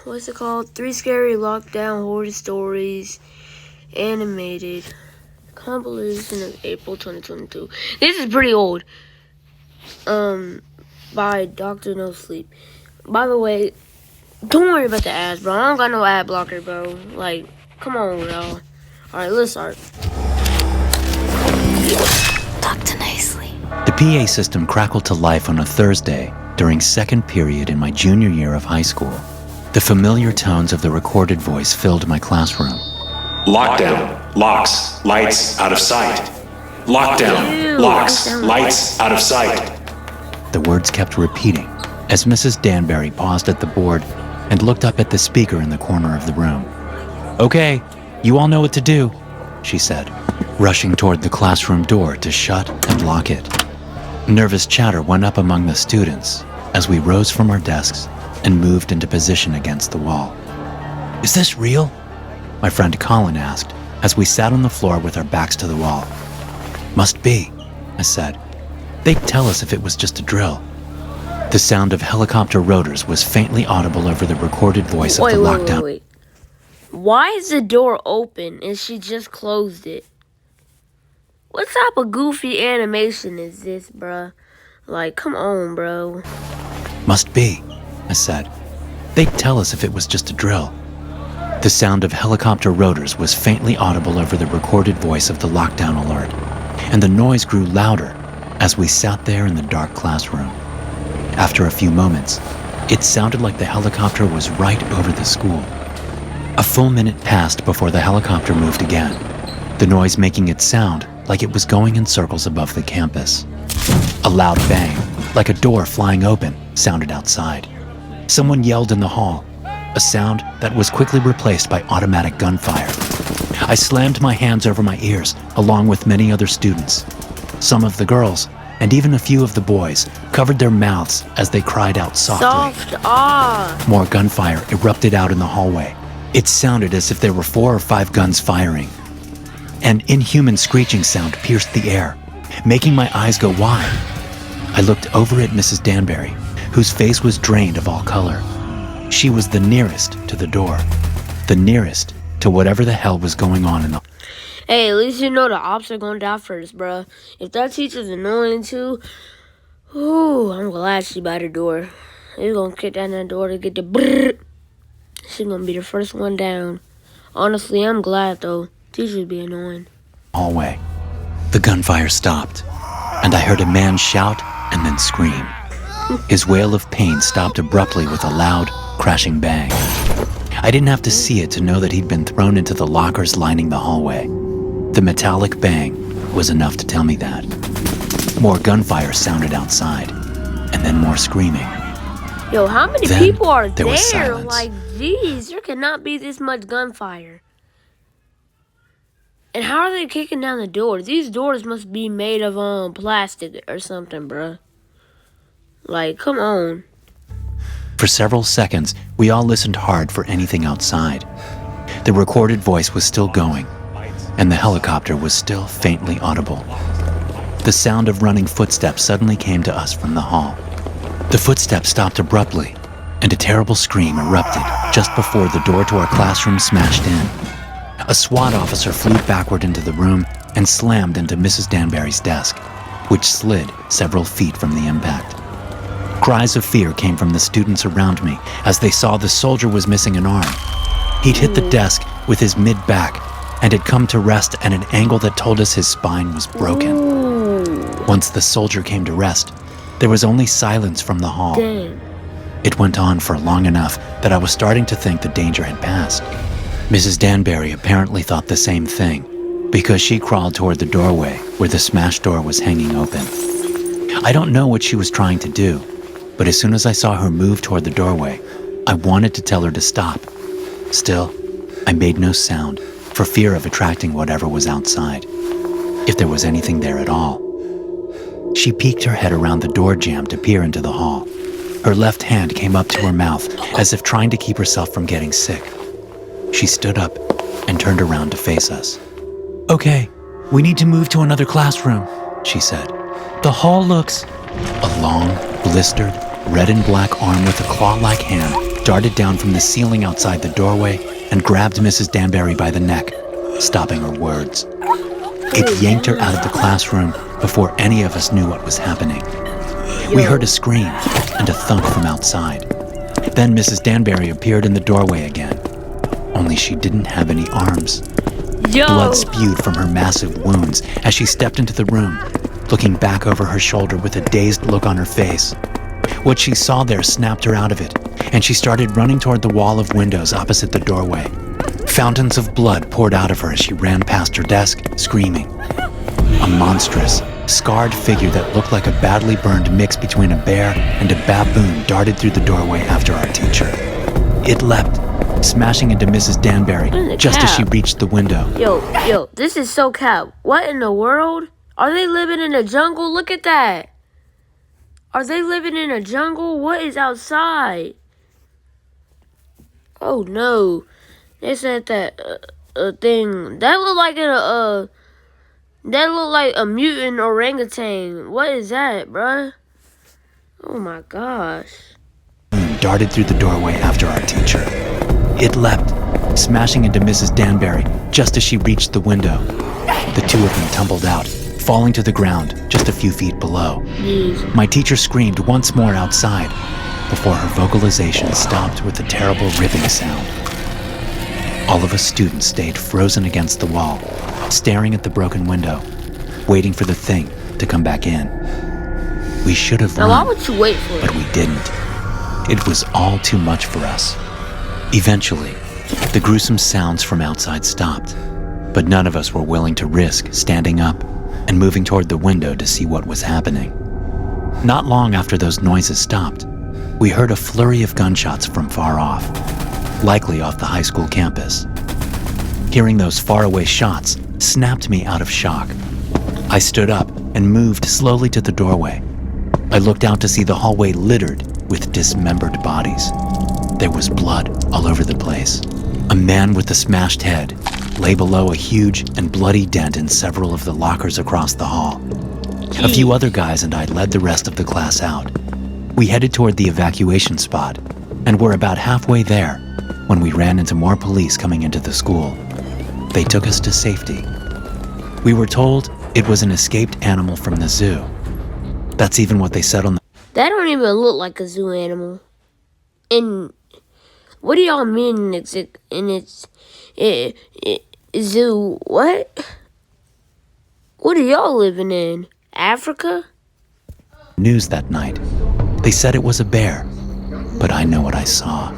what's it called? Three Scary Lockdown Horror Stories Animated. Compilation of April 2022. This is pretty old. By Dr. No Sleep. By the way, don't worry about the ads, bro. I don't got no ad blocker, bro. Like, come on, y'all. Alright, let's start. Dr. Nicely. The PA system crackled to life on a Thursday during second period in my junior year of high school. The familiar tones of the recorded voice filled my classroom. Lockdown, locks, lights, out of sight. Lockdown, locks, lights, out of sight. The words kept repeating as Mrs. Danbury paused at the board and looked up at the speaker in the corner of the room. "Okay, you all know what to do," she said, rushing toward the classroom door to shut and lock it. Nervous chatter went up among the students as we rose from our desks and moved into position against the wall. "Is this real?" my friend Colin asked as we sat on the floor with our backs to the wall. "Must be," I said. "They'd tell us if it was just a drill." The sound of helicopter rotors was faintly audible over the recorded voice of the lockdown. Wait. Why is the door open and she just closed it? What type of goofy animation is this, bruh? Like, come on, bro. "Must be," I said. "They'd tell us if it was just a drill." The sound of helicopter rotors was faintly audible over the recorded voice of the lockdown alert, and the noise grew louder as we sat there in the dark classroom. After a few moments, it sounded like the helicopter was right over the school. A full minute passed before the helicopter moved again, the noise making it sound like it was going in circles above the campus. A loud bang, like a door flying open, sounded outside. Someone yelled in the hall, a sound that was quickly replaced by automatic gunfire. I slammed my hands over my ears, along with many other students. Some of the girls, and even a few of the boys, covered their mouths as they cried out softly. More gunfire erupted out in the hallway. It sounded as if there were 4 or 5 guns firing. An inhuman screeching sound pierced the air, making my eyes go wide. I looked over at Mrs. Danbury, whose face was drained of all color. She was the nearest to the door, the nearest to whatever the hell was going on in the... Hey, at least you know the ops are gonna die first, bruh. If that teacher's annoying too, I'm glad she by the door. He's gonna kick down that door to get the brrr. She's gonna be the first one down. Honestly, I'm glad though. Teachers be annoying. Hallway. The gunfire stopped, and I heard a man shout and then scream. His wail of pain stopped abruptly with a loud, crashing bang. I didn't have to see it to know that he'd been thrown into the lockers lining the hallway. The metallic bang was enough to tell me that. More gunfire sounded outside, and then more screaming. Yo, how many Then people are there was silence. Like, geez, there cannot be this much gunfire. And how are they kicking down the doors? These doors must be made of plastic or something, bruh. Like, come on. For several seconds, we all listened hard for anything outside. The recorded voice was still going, and the helicopter was still faintly audible. The sound of running footsteps suddenly came to us from the hall. The footsteps stopped abruptly, and a terrible scream erupted just before the door to our classroom smashed in. A SWAT officer flew backward into the room and slammed into Mrs. Danbury's desk, which slid several feet from the impact. Cries of fear came from the students around me as they saw the soldier was missing an arm. He'd hit the desk with his mid-back and had come to rest at an angle that told us his spine was broken. Once the soldier came to rest, there was only silence from the hall. Dang. It went on for long enough that I was starting to think the danger had passed. Mrs. Danbury apparently thought the same thing, because she crawled toward the doorway where the smashed door was hanging open. I don't know what she was trying to do, but as soon as I saw her move toward the doorway, I wanted to tell her to stop. Still, I made no sound for fear of attracting whatever was outside, if there was anything there at all. She peeked her head around the door jamb to peer into the hall. Her left hand came up to her mouth as if trying to keep herself from getting sick. She stood up and turned around to face us. "Okay, we need to move to another classroom," she said. "The hall looks..." A long, blistered, red and black arm with a claw-like hand darted down from the ceiling outside the doorway and grabbed Mrs. Danbury by the neck, stopping her words. It yanked her out of the classroom before any of us knew what was happening. We heard a scream and a thunk from outside. Then Mrs. Danbury appeared in the doorway again, only she didn't have any arms. Blood spewed from her massive wounds as she stepped into the room, looking back over her shoulder with a dazed look on her face. What she saw there snapped her out of it, and she started running toward the wall of windows opposite the doorway. Fountains of blood poured out of her as she ran past her desk, screaming. A monstrous, scarred figure that looked like a badly burned mix between a bear and a baboon darted through the doorway after our teacher. It leapt, smashing into Mrs. Danbury just as she reached the window. Yo, this is so cap. What in the world? Are they living in a jungle? Look at that. Are they living in a jungle? What is outside? Oh no. They said that thing that looked like a mutant orangutan. What is that, bruh? Oh my gosh. Darted through the doorway after our teacher. It leapt, smashing into Mrs. Danbury just as she reached the window. The two of them tumbled out, falling to the ground just a few feet below. Jeez. My teacher screamed once more outside before her vocalization stopped with a terrible ripping sound. All of us students stayed frozen against the wall, staring at the broken window, waiting for the thing to come back in. We should have run, Now why would you wait for it? but we didn't. It was all too much for us. Eventually, the gruesome sounds from outside stopped, but none of us were willing to risk standing up and moving toward the window to see what was happening. Not long after those noises stopped, we heard a flurry of gunshots from far off, likely off the high school campus. Hearing those faraway shots snapped me out of shock. I stood up and moved slowly to the doorway. I looked out to see the hallway littered with dismembered bodies. There was blood all over the place. A man with a smashed head lay below a huge and bloody dent in several of the lockers across the hall. A few other guys and I led the rest of the class out. We headed toward the evacuation spot and were about halfway there when we ran into more police coming into the school. They took us to safety. We were told it was an escaped animal from the zoo. That's even what they said on the... That don't even look like a zoo animal. And what do y'all mean it's zoo? What? What are y'all living in? Africa? news that night. They said it was a bear, but I know what I saw.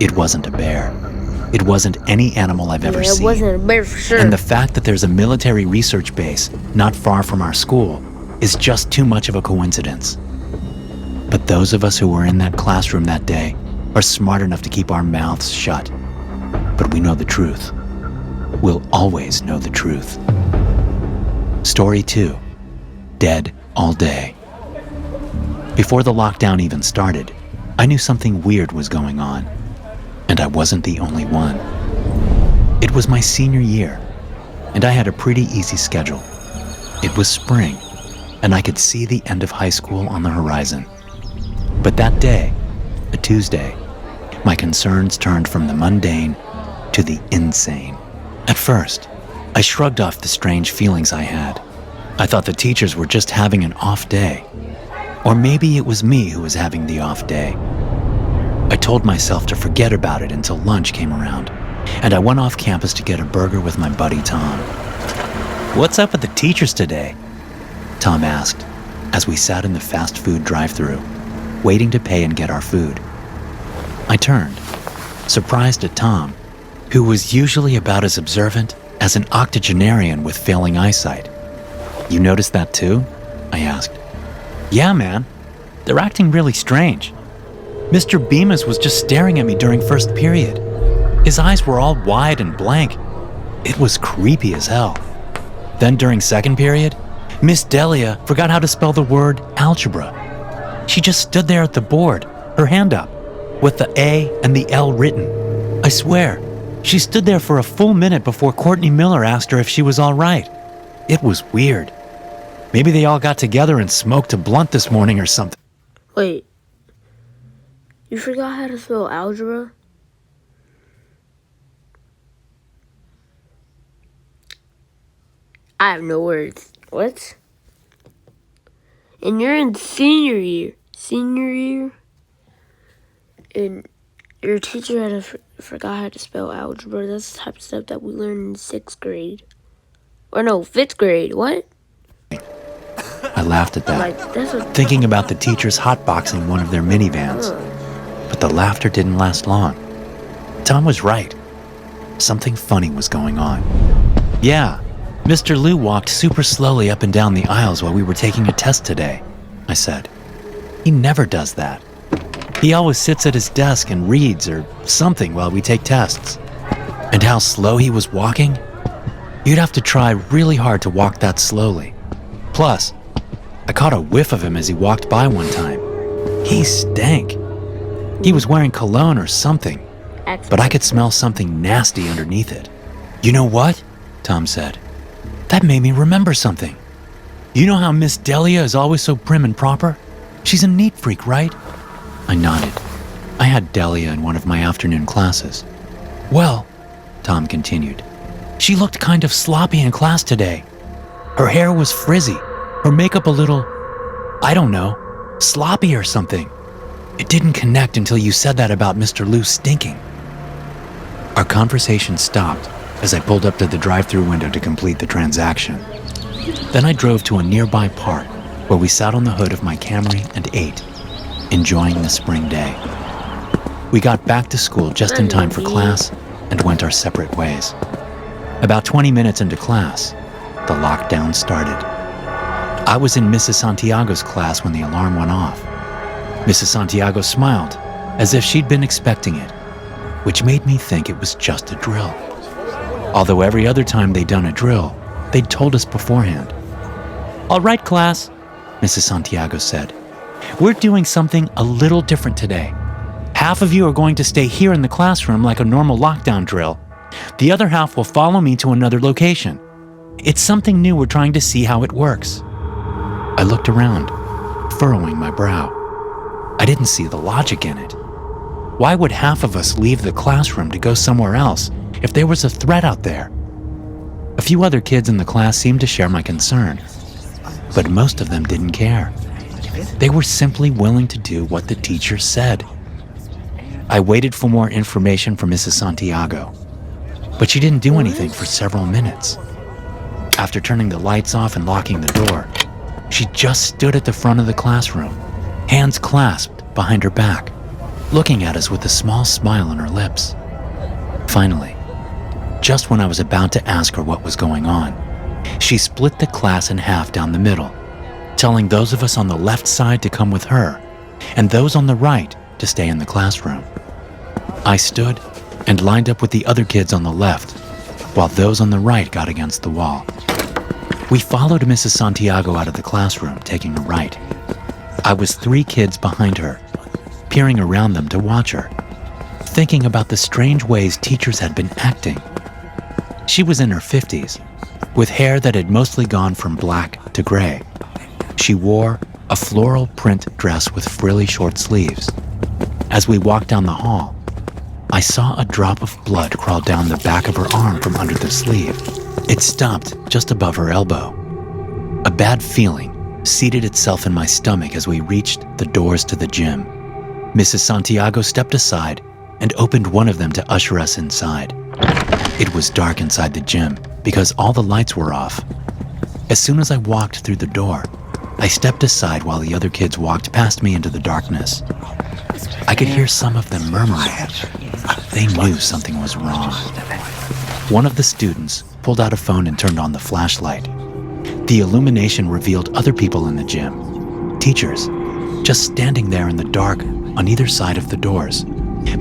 It wasn't a bear. It wasn't any animal I've ever seen. It wasn't a bear for sure. And the fact that there's a military research base not far from our school is just too much of a coincidence. But those of us who were in that classroom that day are smart enough to keep our mouths shut. But we know the truth. We'll always know the truth. Story 2. Dead all day. Before the lockdown even started, I knew something weird was going on. And I wasn't the only one. It was my senior year, and I had a pretty easy schedule. It was spring, and I could see the end of high school on the horizon. But that day, a Tuesday, my concerns turned from the mundane to the insane. At first, I shrugged off the strange feelings I had. I thought the teachers were just having an off day. Or maybe it was me who was having the off day. I told myself to forget about it until lunch came around, and I went off campus to get a burger with my buddy Tom. "What's up with the teachers today?" Tom asked, as we sat in the fast food drive-thru, waiting to pay and get our food. I turned, surprised at Tom, who was usually about as observant as an octogenarian with failing eyesight. "You noticed that too?" I asked. "Yeah, man. They're acting really strange. Mr. Bemis was just staring at me during first period. His eyes were all wide and blank. It was creepy as hell. Then during second period, Miss Delia forgot how to spell the word algebra. She just stood there at the board, her hand up, with the A and the L written. I swear, she stood there for a full minute before Courtney Miller asked her if she was all right. It was weird. Maybe they all got together and smoked a blunt this morning or something." Wait, You forgot how to spell algebra? I have no words. What? And you're in senior year. Senior year? And your teacher had forgot how to spell algebra. That's the type of stuff that we learn in 6th grade. Or no, 5th grade. What? I laughed at that, Like, that's what... thinking about the teachers hotboxing one of their minivans. But the laughter didn't last long. Tom was right. Something funny was going on. Yeah, Mr. Liu walked super slowly up and down the aisles while we were taking a test today, I said. He never does that. He always sits at his desk and reads or something while we take tests. And how slow he was walking? You'd have to try really hard to walk that slowly. Plus, I caught a whiff of him as he walked by one time. He stank. He was wearing cologne or something, but I could smell something nasty underneath it. You know what? Tom said. That made me remember something. You know how Miss Delia is always so prim and proper? She's a neat freak, right? I nodded. I had Delia in one of my afternoon classes. Well, Tom continued, she looked kind of sloppy in class today. Her hair was frizzy, her makeup a little, I don't know, sloppy or something. It didn't connect until you said that about Mr. Liu stinking. Our conversation stopped as I pulled up to the drive-thru window to complete the transaction. Then I drove to a nearby park where we sat on the hood of my Camry and ate, enjoying the spring day. We got back to school just in time for class and went our separate ways. About 20 minutes into class, the lockdown started. I was in Mrs. Santiago's class when the alarm went off. Mrs. Santiago smiled, as if she'd been expecting it, which made me think it was just a drill. Although every other time they'd done a drill, they'd told us beforehand. All right, class, Mrs. Santiago said. We're doing something a little different today. Half of you are going to stay here in the classroom like a normal lockdown drill. The other half will follow me to another location. It's something new. We're trying to see how it works. I looked around, furrowing my brow. I didn't see the logic in it. Why would half of us leave the classroom to go somewhere else if there was a threat out there? A few other kids in the class seemed to share my concern, but most of them didn't care. They were simply willing to do what the teacher said. I waited for more information from Mrs. Santiago, but she didn't do anything for several minutes. After turning the lights off and locking the door, she just stood at the front of the classroom, hands clasped behind her back, looking at us with a small smile on her lips. Finally, just when I was about to ask her what was going on, she split the class in half down the middle, telling those of us on the left side to come with her, and those on the right to stay in the classroom. I stood and lined up with the other kids on the left, while those on the right got against the wall. We followed Mrs. Santiago out of the classroom, taking a right. I was 3 kids behind her, peering around them to watch her, thinking about the strange ways teachers had been acting. She was in her 50s, with hair that had mostly gone from black to gray. She wore a floral print dress with frilly short sleeves. As we walked down the hall, I saw a drop of blood crawl down the back of her arm from under the sleeve. It stopped just above her elbow. A bad feeling seated itself in my stomach as we reached the doors to the gym. Mrs. Santiago stepped aside and opened one of them to usher us inside. It was dark inside the gym because all the lights were off. As soon as I walked through the door, I stepped aside while the other kids walked past me into the darkness. I could hear some of them murmuring. They knew something was wrong. One of the students pulled out a phone and turned on the flashlight. The illumination revealed other people in the gym, teachers, just standing there in the dark on either side of the doors,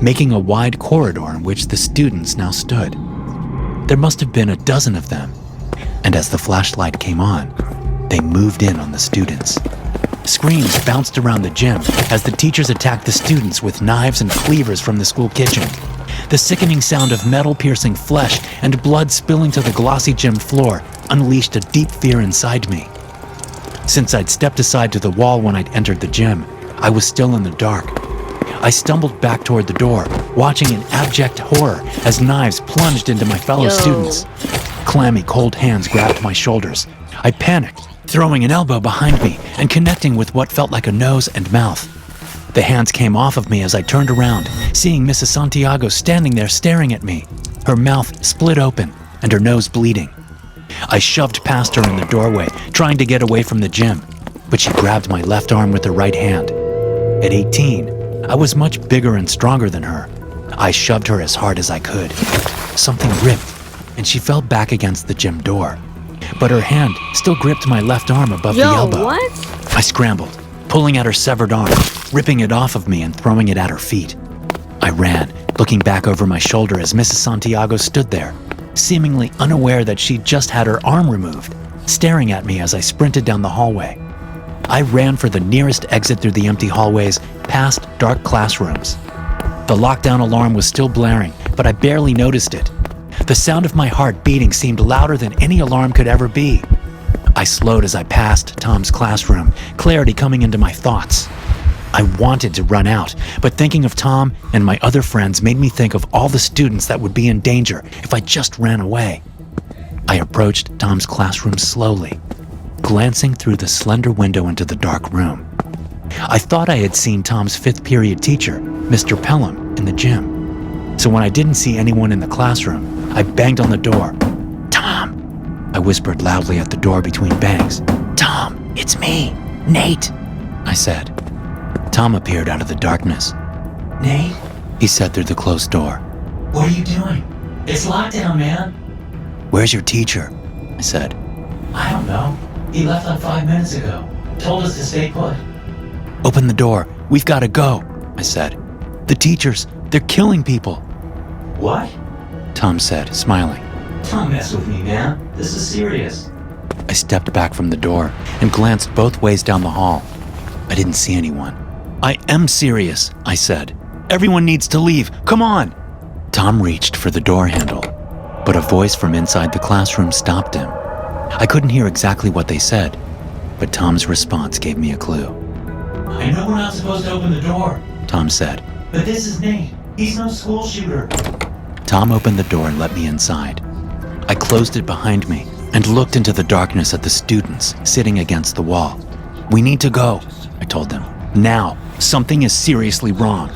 making a wide corridor in which the students now stood. There must have been a dozen of them, and as the flashlight came on, they moved in on the students. Screams bounced around the gym as the teachers attacked the students with knives and cleavers from the school kitchen. The sickening sound of metal-piercing flesh and blood spilling to the glossy gym floor unleashed a deep fear inside me. Since I'd stepped aside to the wall when I'd entered the gym, I was still in the dark. I stumbled back toward the door, watching in abject horror as knives plunged into my fellow students. Clammy, cold hands grabbed my shoulders. I panicked, throwing an elbow behind me and connecting with what felt like a nose and mouth. The hands came off of me as I turned around, seeing Mrs. Santiago standing there staring at me, her mouth split open and her nose bleeding. I shoved past her in the doorway, trying to get away from the gym, but she grabbed my left arm with her right hand. At 18, I was much bigger and stronger than her. I shoved her as hard as I could. Something ripped, and she fell back against the gym door. But her hand still gripped my left arm above the elbow. What? I scrambled, pulling at her severed arm, ripping it off of me and throwing it at her feet. I ran, looking back over my shoulder as Mrs. Santiago stood there, seemingly unaware that she'd just had her arm removed, staring at me as I sprinted down the hallway. I ran for the nearest exit through the empty hallways, past dark classrooms. The lockdown alarm was still blaring, but I barely noticed it. The sound of my heart beating seemed louder than any alarm could ever be. I slowed as I passed Tom's classroom, clarity coming into my thoughts. I wanted to run out, but thinking of Tom and my other friends made me think of all the students that would be in danger if I just ran away. I approached Tom's classroom slowly, glancing through the slender window into the dark room. I thought I had seen Tom's fifth period teacher, Mr. Pelham, in the gym. So when I didn't see anyone in the classroom, I banged on the door. "Tom!" I whispered loudly at the door between bangs. "Tom, it's me, Nate," I said. Tom appeared out of the darkness. "Nate?" he said through the closed door. "What are you doing? It's lockdown, man." "Where's your teacher?" I said. "I don't know. He left like 5 minutes ago. Told us to stay put." "Open the door. We've got to go," I said. "The teachers, they're killing people." "What?" Tom said, smiling. "Don't mess with me, man. This is serious." I stepped back from the door and glanced both ways down the hall. I didn't see anyone. "I am serious," I said. "Everyone needs to leave. Come on." Tom reached for the door handle, but a voice from inside the classroom stopped him. I couldn't hear exactly what they said, but Tom's response gave me a clue. "I know we're not supposed to open the door," Tom said, "but this is Nate. He's no school shooter." Tom opened the door and let me inside. I closed it behind me and looked into the darkness at the students sitting against the wall. "We need to go," I told them. "Now. Something is seriously wrong."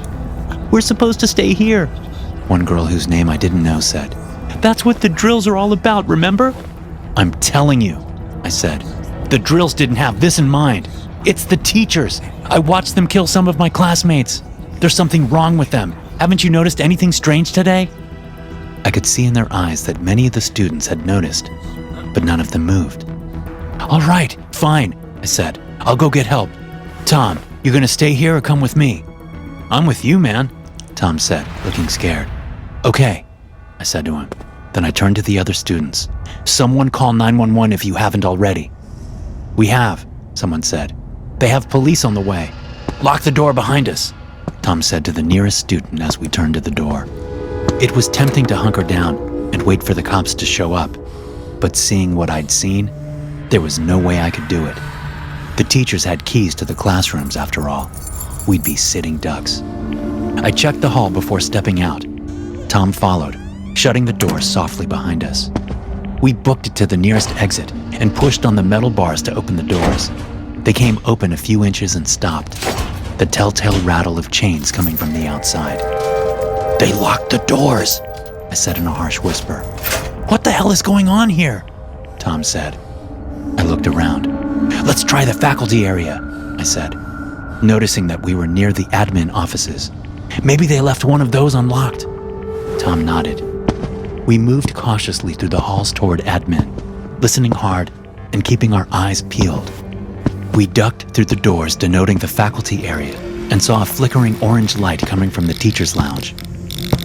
"We're supposed to stay here," one girl whose name I didn't know said. "That's what the drills are all about, remember?" "I'm telling you," I said. "The drills didn't have this in mind. It's the teachers. I watched them kill some of my classmates. There's something wrong with them. Haven't you noticed anything strange today?" I could see in their eyes that many of the students had noticed, but none of them moved. "All right, fine," I said. "I'll go get help. Tom, you gonna stay here or come with me?" "I'm with you, man," Tom said, looking scared. "Okay," I said to him. Then I turned to the other students. "Someone call 911 if you haven't already." "We have," someone said. "They have police on the way." "Lock the door behind us," Tom said to the nearest student as we turned to the door. It was tempting to hunker down and wait for the cops to show up, but seeing what I'd seen, there was no way I could do it. The teachers had keys to the classrooms after all. We'd be sitting ducks. I checked the hall before stepping out. Tom followed, shutting the door softly behind us. We booked it to the nearest exit and pushed on the metal bars to open the doors. They came open a few inches and stopped, the telltale rattle of chains coming from the outside. "They locked the doors," I said in a harsh whisper. "What the hell is going on here?" Tom said. I looked around. "Let's try the faculty area," I said, noticing that we were near the admin offices. "Maybe they left one of those unlocked." Tom nodded. We moved cautiously through the halls toward admin, listening hard and keeping our eyes peeled. We ducked through the doors denoting the faculty area and saw a flickering orange light coming from the teacher's lounge.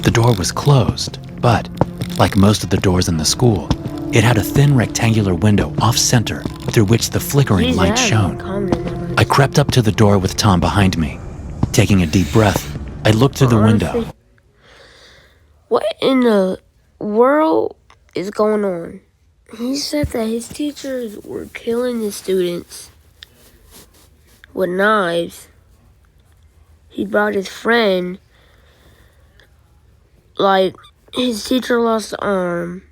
The door was closed, but, like most of the doors in the school, it had a thin rectangular window off-center through which the flickering light shone. I crept up to the door with Tom behind me. Taking a deep breath, I looked through the window. What in the world is going on? He said that his teachers were killing the students with knives. he brought his friend. Like, his teacher lost the arm.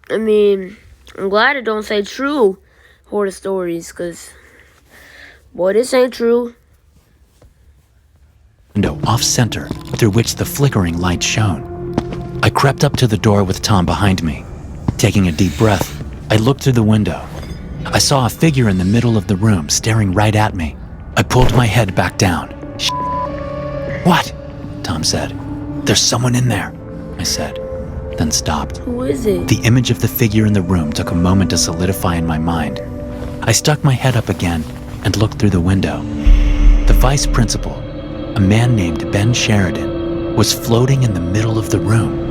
I mean, I'm glad it don't say true horror stories, because, boy, this ain't true. Window off-center through which the flickering light shone. I crept up to the door with Tom behind me. Taking a deep breath, I looked through the window. I saw a figure in the middle of the room staring right at me. I pulled my head back down. What? Tom said. There's someone in there, I said, then stopped. Who is it? The image of the figure in the room took a moment to solidify in my mind. I stuck my head up again and looked through the window. The vice principal, a man named Ben Sheridan, was floating in the middle of the room.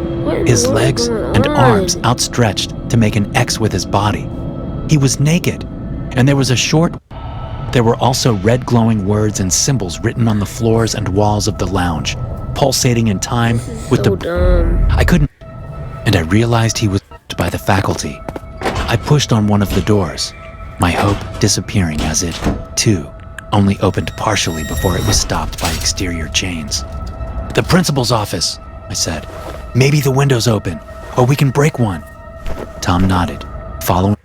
His legs and arms outstretched to make an X with his body. He was naked, and there were also red glowing words and symbols written on the floors and walls of the lounge, pulsating in time with so dumb. I couldn't, and I realized he was by the faculty. I pushed on one of the doors, my hope disappearing as it, too, only opened partially before it was stopped by exterior chains. The principal's office, I said. Maybe the window's open, or we can break one. Tom nodded, following.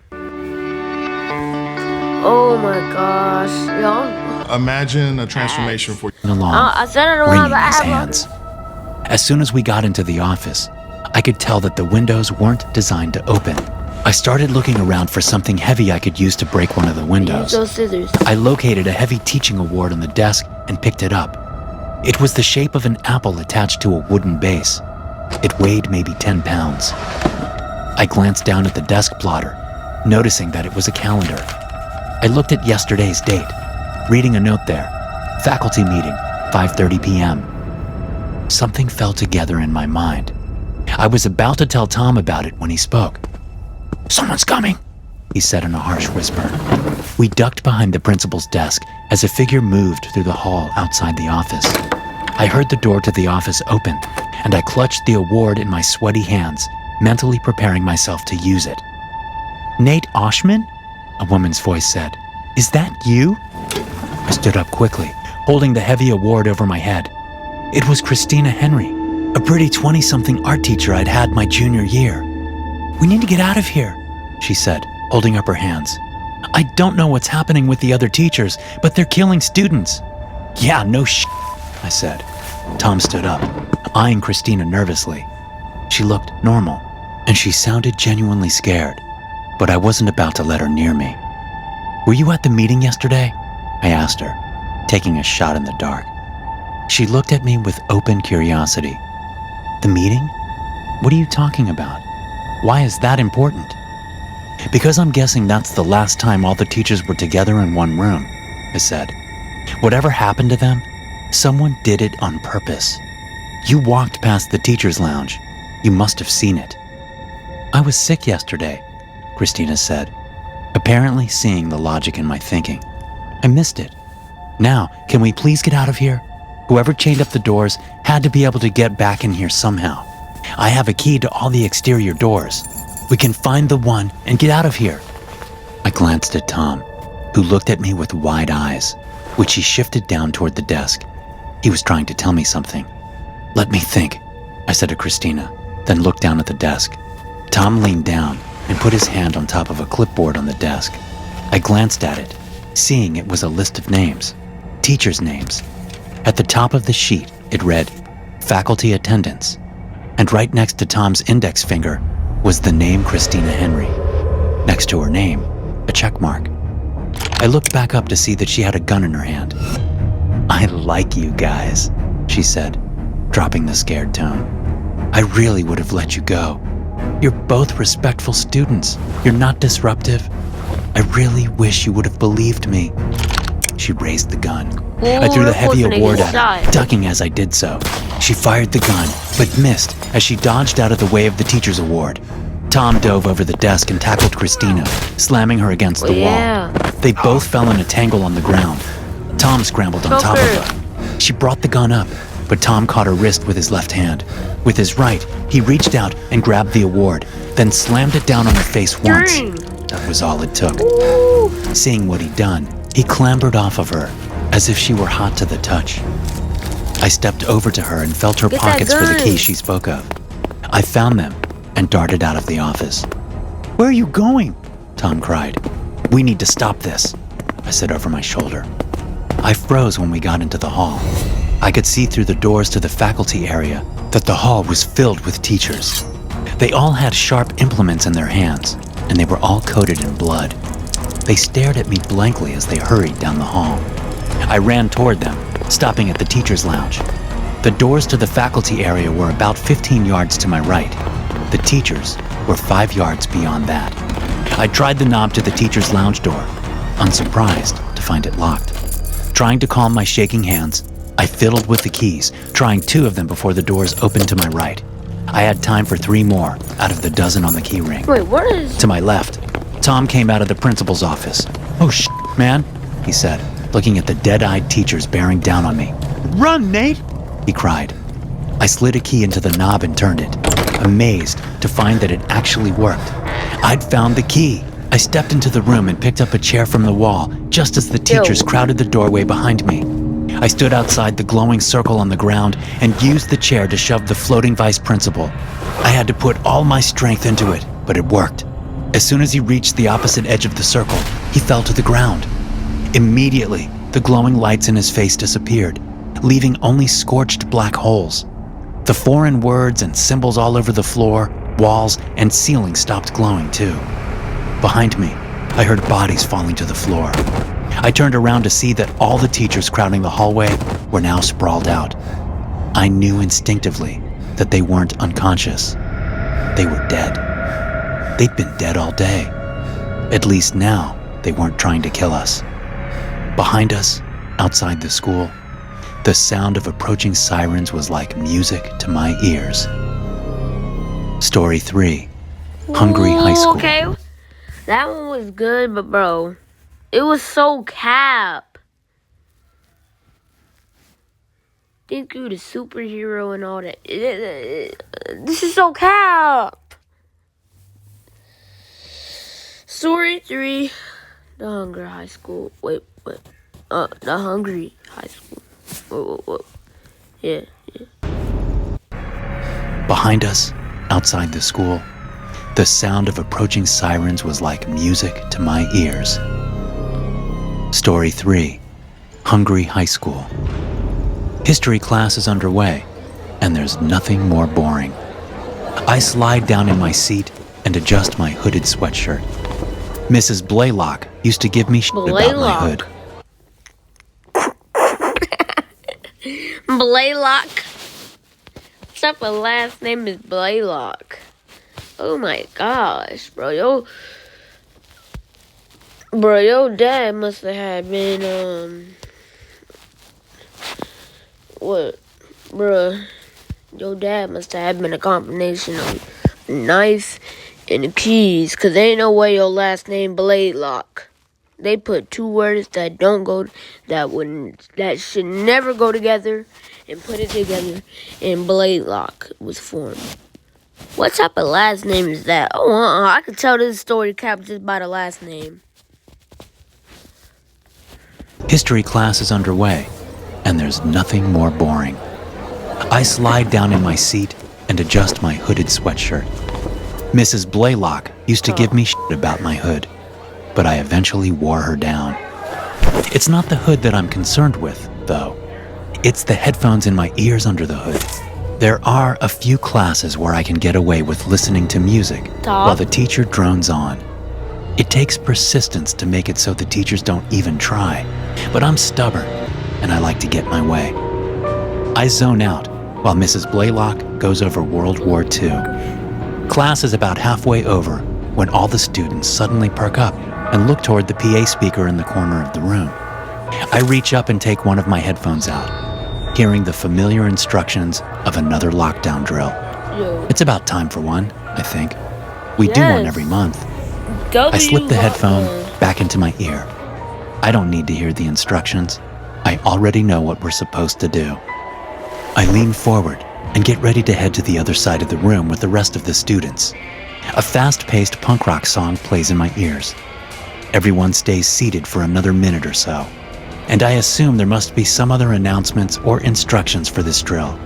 Oh my gosh, y'all. Imagine a transformation for Along, I said I don't wringing have his an hands. As soon as we got into the office, I could tell that the windows weren't designed to open. I started looking around for something heavy I could use to break one of the Use windows. those scissors. I located a heavy teaching award on the desk and picked it up. It was the shape of an apple attached to a wooden base. It weighed maybe 10 pounds. I glanced down at the desk plotter, noticing that it was a calendar. I looked at yesterday's date, reading a note there. Faculty meeting, 5:30 p.m. Something fell together in my mind. I was about to tell Tom about it when he spoke. "Someone's coming," he said in a harsh whisper. We ducked behind the principal's desk as a figure moved through the hall outside the office. I heard the door to the office open, and I clutched the award in my sweaty hands, mentally preparing myself to use it. "Nate Oshman?" a woman's voice said. "Is that you?" I stood up quickly, holding the heavy award over my head. It was Christina Henry, a pretty 20-something art teacher I'd had my junior year. "We need to get out of here," she said, holding up her hands. "I don't know what's happening with the other teachers, but they're killing students." "Yeah, no I said. Tom stood up, eyeing Christina nervously. She looked normal, and she sounded genuinely scared, but I wasn't about to let her near me. "Were you at the meeting yesterday?" I asked her, taking a shot in the dark. She looked at me with open curiosity. "The meeting? What are you talking about? Why is that important?" "Because I'm guessing that's the last time all the teachers were together in one room," I said. "Whatever happened to them, someone did it on purpose. You walked past the teacher's lounge. You must have seen it." "I was sick yesterday," Christina said, apparently seeing the logic in my thinking. "I missed it. Now, can we please get out of here? Whoever chained up the doors had to be able to get back in here somehow. I have a key to all the exterior doors. We can find the one and get out of here." I glanced at Tom, who looked at me with wide eyes, which he shifted down toward the desk. He was trying to tell me something. "Let me think," I said to Christina, then looked down at the desk. Tom leaned down and put his hand on top of a clipboard on the desk. I glanced at it, seeing it was a list of names, teachers' names. At the top of the sheet, it read, "Faculty Attendance," and right next to Tom's index finger was the name Christina Henry. Next to her name, a check mark. I looked back up to see that she had a gun in her hand. "I like you guys," she said, dropping the scared tone. "I really would have let you go. You're both respectful students. You're not disruptive. I really wish you would have believed me." She raised the gun. I threw the heavy award at her, ducking as I did so. She fired the gun, but missed as she dodged out of the way of the teacher's award. Tom dove over the desk and tackled Christina, slamming her against the wall. They both fell in a tangle on the ground. Tom scrambled on top of her. She brought the gun up, but Tom caught her wrist with his left hand. With his right, he reached out and grabbed the award, then slammed it down on her face once. That was all it took. Seeing what he'd done, he clambered off of her, as if she were hot to the touch. I stepped over to her and felt her Get that pockets for the gun. keys she spoke of. I found them and darted out of the office. "Where are you going?" Tom cried. "We need to stop this," I said over my shoulder. I froze when we got into the hall. I could see through the doors to the faculty area that the hall was filled with teachers. They all had sharp implements in their hands, and they were all coated in blood. They stared at me blankly as they hurried down the hall. I ran toward them, stopping at the teacher's lounge. The doors to the faculty area were about 15 yards to my right. The teachers were 5 yards beyond that. I tried the knob to the teacher's lounge door, unsurprised to find it locked. Trying to calm my shaking hands, I fiddled with the keys, trying 2 of them before the doors opened to my right. I had time for 3 more out of the dozen on the key ring. Wait, what is... To my left, Tom came out of the principal's office. "Oh, man," he said, looking at the dead-eyed teachers bearing down on me. "Run, Nate!" he cried. I slid a key into the knob and turned it, amazed to find that it actually worked. I'd found the key. I stepped into the room and picked up a chair from the wall just as the teachers crowded the doorway behind me. I stood outside the glowing circle on the ground and used the chair to shove the floating vice principal. I had to put all my strength into it, but it worked. As soon as he reached the opposite edge of the circle, he fell to the ground. Immediately, the glowing lights in his face disappeared, leaving only scorched black holes. The foreign words and symbols all over the floor, walls, and ceiling stopped glowing too. Behind me, I heard bodies falling to the floor. I turned around to see that all the teachers crowding the hallway were now sprawled out. I knew instinctively that they weren't unconscious. They were dead. They'd been dead all day. At least now, they weren't trying to kill us. Behind us, outside the school, the sound of approaching sirens was like music to my ears. Story 3, Hungry High School. Okay, that one was good, but bro, it was so cap. Think you the superhero and all that. This is so cap. Story 3, the Hungry High School. Wait, what? The Hungry High School. Whoa. Yeah. Behind us, outside the school, the sound of approaching sirens was like music to my ears. Story 3, Hungry High School. History class is underway, and there's nothing more boring. I slide down in my seat and adjust my hooded sweatshirt. Mrs. Blaylock used to give me shit about my hood. Blaylock. What's up? My last name is Blaylock. Oh my gosh, bro. Your dad must have had been, what? Bro, your dad must have been a combination of a knife and the keys, cause there ain't no way your last name Blaylock. They put 2 words that should never go together and put it together, and Blaylock was formed. What type of last name is that? Oh, I could tell this story cap just by the last name. History class is underway, and there's nothing more boring. I slide down in my seat and adjust my hooded sweatshirt. Mrs. Blaylock used to give me shit about my hood, but I eventually wore her down. It's not the hood that I'm concerned with, though. It's the headphones in my ears under the hood. There are a few classes where I can get away with listening to music while the teacher drones on. It takes persistence to make it so the teachers don't even try, but I'm stubborn, and I like to get my way. I zone out while Mrs. Blaylock goes over World War II. Class is about halfway over when all the students suddenly perk up and look toward the PA speaker in the corner of the room. I reach up and take one of my headphones out, hearing the familiar instructions of another lockdown drill. It's about time for one, I think. We do one every month. I slip the headphone back into my ear. I don't need to hear the instructions. I already know what we're supposed to do. I lean forward and get ready to head to the other side of the room with the rest of the students. A fast-paced punk rock song plays in my ears. Everyone stays seated for another minute or so. and I assume there must be some other announcements or instructions for this drill.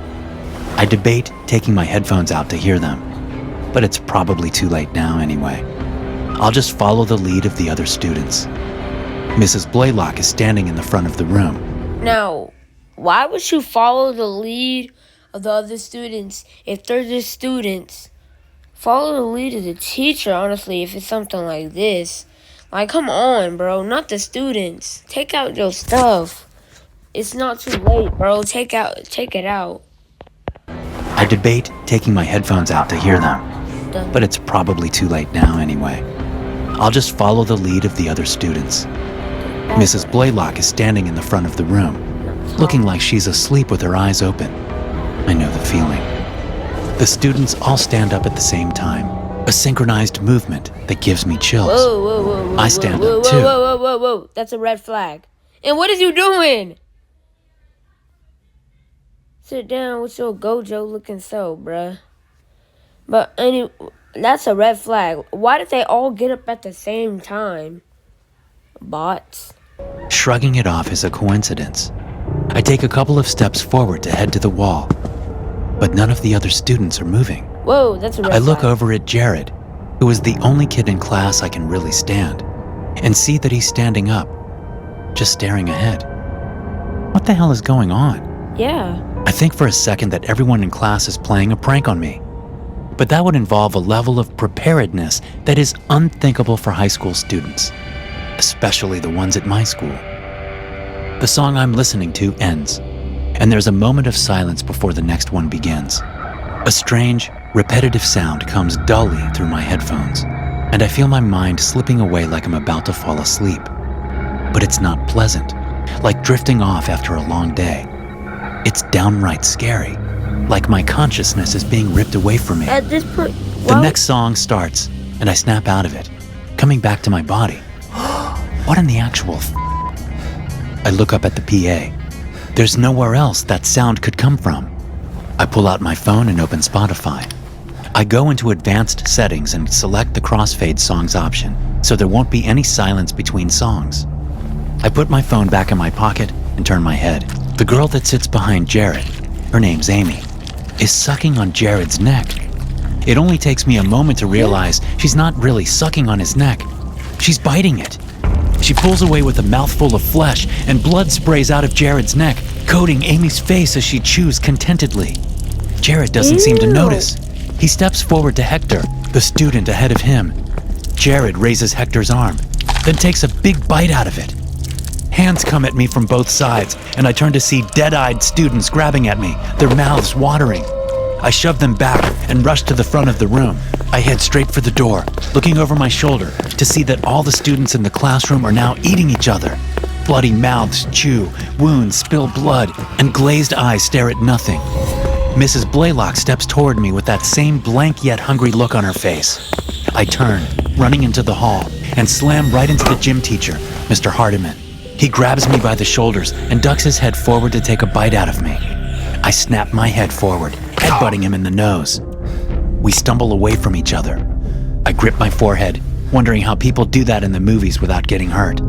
I debate taking my headphones out to hear them, but it's probably too late now anyway. I'll just follow the lead of the other students. Mrs. Blaylock is standing in the front of the room. Now, why would you follow the lead of the other students if they're just students? Follow the lead of the teacher, honestly, if it's something like this. Like, come on, bro, not the students. Take out your stuff. It's not too late, bro. Take it out. I debate taking my headphones out to hear them, but it's probably too late now anyway. I'll just follow the lead of the other students. Mrs. Blaylock is standing in the front of the room, looking like she's asleep with her eyes open. I know the feeling. The students all stand up at the same time, a synchronized movement that gives me chills. Whoa, I stand up too. Whoa. That's a red flag. And what is you doing? Sit down with your Gojo looking so, bruh. But anyway, that's a red flag. Why did they all get up at the same time? Bots. Shrugging it off is a coincidence. I take a couple of steps forward to head to the wall, but none of the other students are moving. Whoa, that's a red I look flag. over at Jared, who is the only kid in class I can really stand, and see that he's standing up, just staring ahead. What the hell is going on? Yeah. I think for a second that everyone in class is playing a prank on me, but that would involve a level of preparedness that is unthinkable for high school students, especially the ones at my school. The song I'm listening to ends, and there's a moment of silence before the next one begins. A strange, repetitive sound comes dully through my headphones, and I feel my mind slipping away like I'm about to fall asleep. But it's not pleasant, like drifting off after a long day. It's downright scary, like my consciousness is being ripped away from me. At this point, The next song starts, and I snap out of it, coming back to my body. What in the actual I look up at the PA. There's nowhere else that sound could come from. I pull out my phone and open Spotify. I go into advanced settings and select the crossfade songs option, so there won't be any silence between songs. I put my phone back in my pocket and turn my head. The girl that sits behind Jared, her name's Amy, is sucking on Jared's neck. It only takes me a moment to realize she's not really sucking on his neck. She's biting it. She pulls away with a mouthful of flesh, and blood sprays out of Jared's neck, coating Amy's face as she chews contentedly. Jared doesn't seem to notice. He steps forward to Hector, the student ahead of him. Jared raises Hector's arm, then takes a big bite out of it. Hands come at me from both sides, and I turn to see dead-eyed students grabbing at me, their mouths watering. I shove them back and rush to the front of the room. I head straight for the door, looking over my shoulder to see that all the students in the classroom are now eating each other. Bloody mouths chew, wounds spill blood, and glazed eyes stare at nothing. Mrs. Blaylock steps toward me with that same blank yet hungry look on her face. I turn, running into the hall, and slam right into the gym teacher, Mr. Hardiman. He grabs me by the shoulders and ducks his head forward to take a bite out of me. I snap my head forward, headbutting him in the nose. We stumble away from each other. I grip my forehead, wondering how people do that in the movies without getting hurt.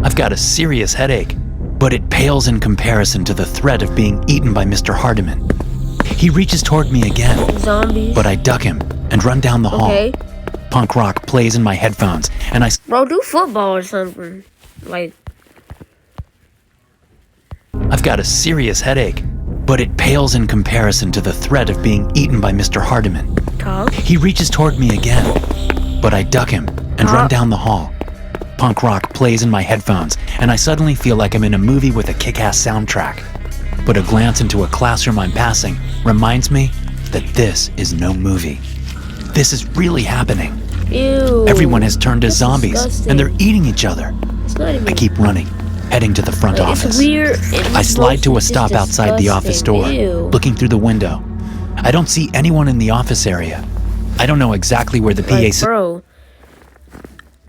I've got a serious headache, but it pales in comparison to the threat of being eaten by Mr. Hardiman. He reaches toward me again, Zombies. but I duck him and run down the hall. Okay. Punk rock plays in my headphones, and Bro, do football or something. Like, I've got a serious headache, but it pales in comparison to the threat of being eaten by Mr. Hardiman. talk. He reaches toward me again, but I duck him and run down the hall. Punk rock plays in my headphones, and I suddenly feel like I'm in a movie with a kick-ass soundtrack. But a glance into a classroom I'm passing reminds me that this is no movie. This is really happening. Ew. Everyone has turned to zombies, disgusting. and they're eating each other. It's not even. I keep running, heading to the front Like, office. It's weird. I slide to a stop outside the office door, looking through the window. I don't see anyone in the office area. I don't know exactly where the PA Like, bro,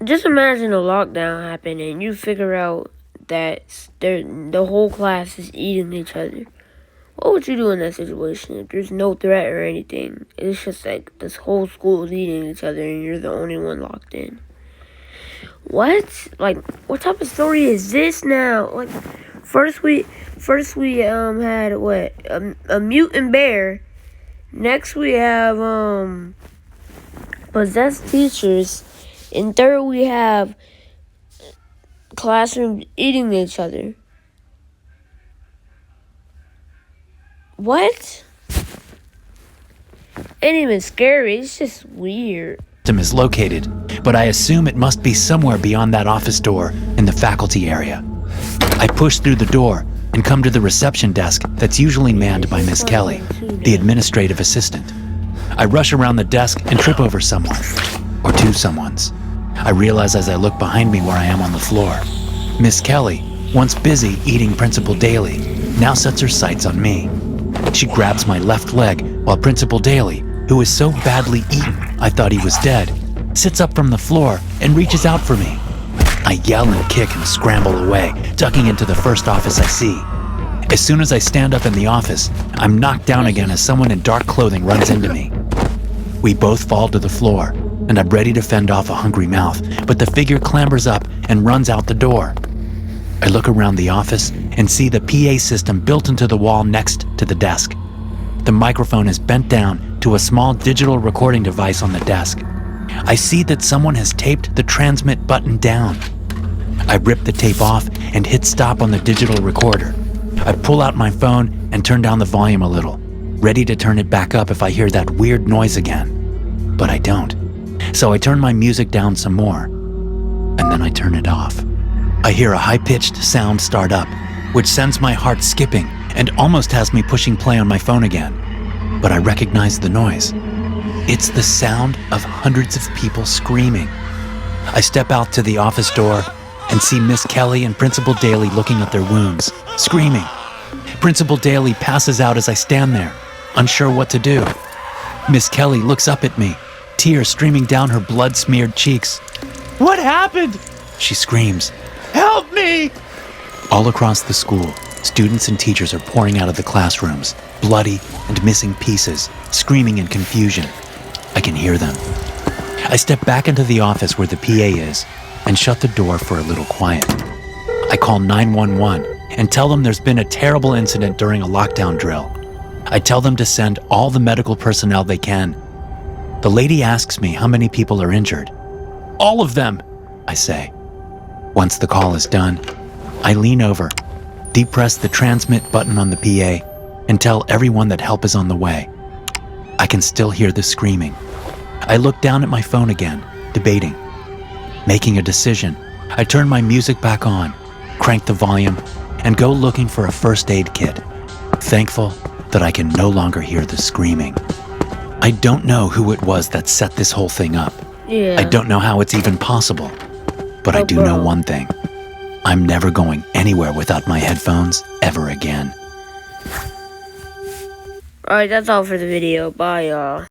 just imagine a lockdown happened and you figure out that the whole class is eating each other. What would you do in that situation if there's no threat or anything? It's just like this whole school is eating each other and you're the only one locked in. What? Like, what type of story is this now? Like, first we had what? A mutant bear. Next we have possessed teachers. And third we have classrooms eating each other. What? Ain't even scary, it's just weird. Is located, but I assume it must be somewhere beyond that office door in the faculty area. I push through the door and come to the reception desk that's usually manned by Miss Kelly, the administrative assistant. I rush around the desk and trip over someone, or two someones. I realize as I look behind me where I am on the floor. Miss Kelly, once busy eating Principal Daly, now sets her sights on me. She grabs my left leg while Principal Daly, who is so badly eaten I thought he was dead, sits up from the floor and reaches out for me. I yell and kick and scramble away, ducking into the first office I see. As soon as I stand up in the office, I'm knocked down again as someone in dark clothing runs into me. We both fall to the floor, and I'm ready to fend off a hungry mouth, but the figure clambers up and runs out the door. I look around the office and see the PA system built into the wall next to the desk. The microphone is bent down to a small digital recording device on the desk. I see that someone has taped the transmit button down. I rip the tape off and hit stop on the digital recorder. I pull out my phone and turn down the volume a little, ready to turn it back up if I hear that weird noise again. But I don't. So I turn my music down some more, and then I turn it off. I hear a high-pitched sound start up, which sends my heart skipping and almost has me pushing play on my phone again. But I recognize the noise. It's the sound of hundreds of people screaming. I step out to the office door and see Miss Kelly and Principal Daly looking at their wounds, screaming. Principal Daly passes out as I stand there, unsure what to do. Miss Kelly looks up at me, tears streaming down her blood-smeared cheeks. "What happened?" she screams. "Help me!" All across the school, students and teachers are pouring out of the classrooms, bloody and missing pieces, screaming in confusion. I can hear them. I step back into the office where the PA is and shut the door for a little quiet. I call 911 and tell them there's been a terrible incident during a lockdown drill. I tell them to send all the medical personnel they can. The lady asks me how many people are injured. "All of them," I say. Once the call is done, I lean over, deep press the transmit button on the PA, and tell everyone that help is on the way. I can still hear the screaming. I look down at my phone again, debating. Making a decision, I turn my music back on, crank the volume, and go looking for a first aid kit, thankful that I can no longer hear the screaming. I don't know who it was that set this whole thing up. Yeah. I don't know how it's even possible, but I do know one thing. I'm never going anywhere without my headphones ever again. Alright, that's all for the video. Bye, y'all.